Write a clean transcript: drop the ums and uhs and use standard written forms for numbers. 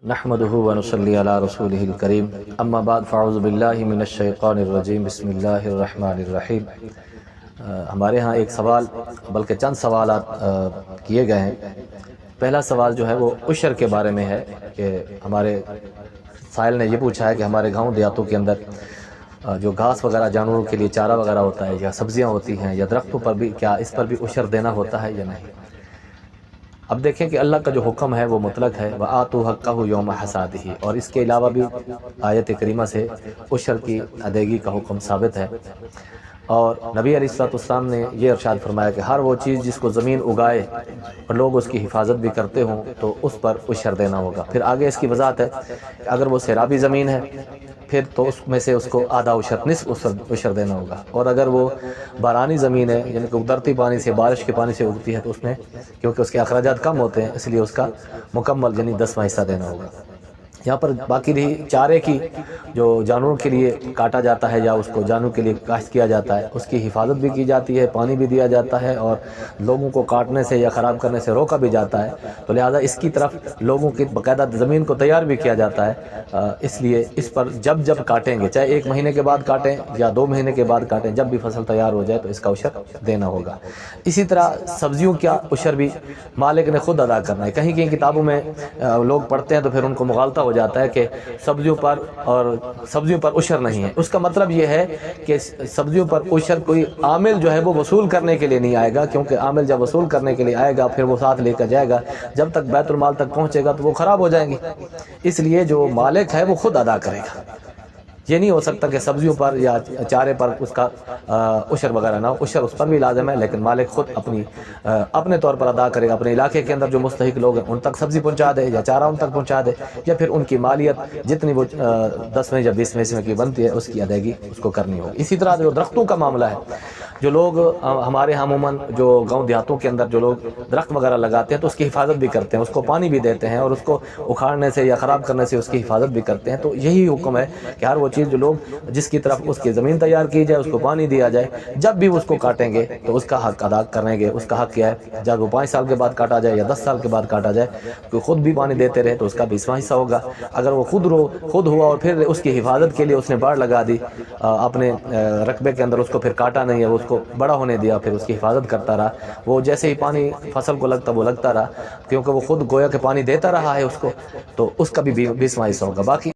نحمده ونصلي على رسوله الكريم اما بعد فاعوذ باللہ من الشیطان الرجیم بسم اللہ الرحمن الرحیم۔ ہمارے ہاں ایک سوال بلکہ چند سوالات کیے گئے ہیں۔ پہلا سوال جو ہے وہ عشر کے بارے میں ہے کہ ہمارے سائل نے یہ پوچھا ہے کہ ہمارے گاؤں دیہاتوں کے اندر جو گھاس وغیرہ جانوروں کے لیے چارہ وغیرہ ہوتا ہے یا سبزیاں ہوتی ہیں یا درختوں پر بھی کیا اس پر بھی عشر دینا ہوتا ہے یا نہیں۔ اب دیکھیں کہ اللہ کا جو حکم ہے وہ مطلق ہے، وَآتُوا حَقَّهُ يَوْمَ حَصَادِهِ، اور اس کے علاوہ بھی آیت کریمہ سے عشر کی ادائیگی کا حکم ثابت ہے۔ اور نبی علیہ السلام نے یہ ارشاد فرمایا کہ ہر وہ چیز جس کو زمین اگائے اور لوگ اس کی حفاظت بھی کرتے ہوں تو اس پر عشر دینا ہوگا۔ پھر آگے اس کی وضاحت ہے کہ اگر وہ سیرابی زمین ہے پھر تو اس میں سے اس کو آدھا عشر، نصف عشر دینا ہوگا، اور اگر وہ بارانی زمین ہے یعنی کہ قدرتی پانی سے، بارش کے پانی سے اگتی ہے تو اس میں کیونکہ اس کے اخراجات کم ہوتے ہیں اس لیے اس کا مکمل یعنی 10واں حصہ دینا ہوگا۔ یہاں پر باقی رہی چارے کی، جو جانوروں کے لیے کاٹا جاتا ہے یا اس کو جانوروں کے لیے کاشت کیا جاتا ہے، اس کی حفاظت بھی کی جاتی ہے، پانی بھی دیا جاتا ہے اور لوگوں کو کاٹنے سے یا خراب کرنے سے روکا بھی جاتا ہے، تو لہٰذا اس کی طرف لوگوں کی باقاعدہ زمین کو تیار بھی کیا جاتا ہے۔ اس لیے اس پر جب کاٹیں گے، چاہے 1 مہینے کے بعد کاٹیں یا 2 مہینے کے بعد کاٹیں، جب بھی فصل تیار ہو جائے تو اس کا عشر دینا ہوگا۔ اسی طرح سبزیوں کا عشر بھی مالک نے خود ادا کرنا ہے۔ کہیں کہیں کتابوں میں لوگ پڑھتے ہیں تو پھر ان کو مغالطہ ہو جاتا ہے کہ سبزیوں پر عشر نہیں ہے۔ اس کا مطلب یہ ہے کہ سبزیوں پر عشر کوئی عامل جو ہے وہ وصول کرنے کے لیے نہیں آئے گا، کیونکہ عامل جب وصول کرنے کے لیے آئے گا پھر وہ ساتھ لے کر جائے گا، جب تک بیت المال تک پہنچے گا تو وہ خراب ہو جائیں گی، اس لیے جو مالک ہے وہ خود ادا کرے گا۔ یہ نہیں ہو سکتا کہ سبزیوں پر یا چارے پر اس کا عشر وغیرہ نہ ہو، عشر اس پر بھی لازم ہے لیکن مالک خود اپنے طور پر ادا کرے گا۔ اپنے علاقے کے اندر جو مستحق لوگ ہیں ان تک سبزی پہنچا دے یا چارہ ان تک پہنچا دے، یا پھر ان کی مالیت جتنی وہ 10ویں یا 20ویں حصے کی بنتی ہے اس کی ادائیگی اس کو کرنی ہوگی۔ اسی طرح جو درختوں کا معاملہ ہے، جو لوگ ہمارے ہاں عموماً جو گاؤں دیہاتوں کے اندر جو لوگ درخت وغیرہ لگاتے ہیں تو اس کی حفاظت بھی کرتے ہیں، اس کو پانی بھی دیتے ہیں اور اس کو اکھاڑنے سے یا خراب کرنے سے اس کی حفاظت بھی کرتے ہیں۔ تو یہی حکم ہے کہ ہر وہ چیز جو لوگ جس کی طرف اس کی زمین تیار کی جائے، اس کو پانی دیا جائے، جب بھی اس کو کاٹیں گے تو اس کا حق ادا کریں گے۔ اس کا حق کیا ہے؟ جب وہ 5 سال کے بعد کاٹا جائے یا 10 سال کے بعد کاٹا جائے، کوئی خود بھی پانی دیتے رہے تو اس کا 20واں حصہ ہوگا۔ اگر وہ خود ہوا اور پھر اس کی حفاظت کے لیے اس نے باڑ لگا دی اپنے رقبے کے اندر، اس کو پھر کاٹا نہیں ہے، اس کو بڑا ہونے دیا، پھر اس کی حفاظت کرتا رہا، وہ جیسے ہی پانی فصل کو لگتا وہ لگتا رہا، کیونکہ وہ خود گویا کہ پانی دیتا رہا ہے اس کو، تو اس کا بھی 20واں حصہ ہوگا۔ باقی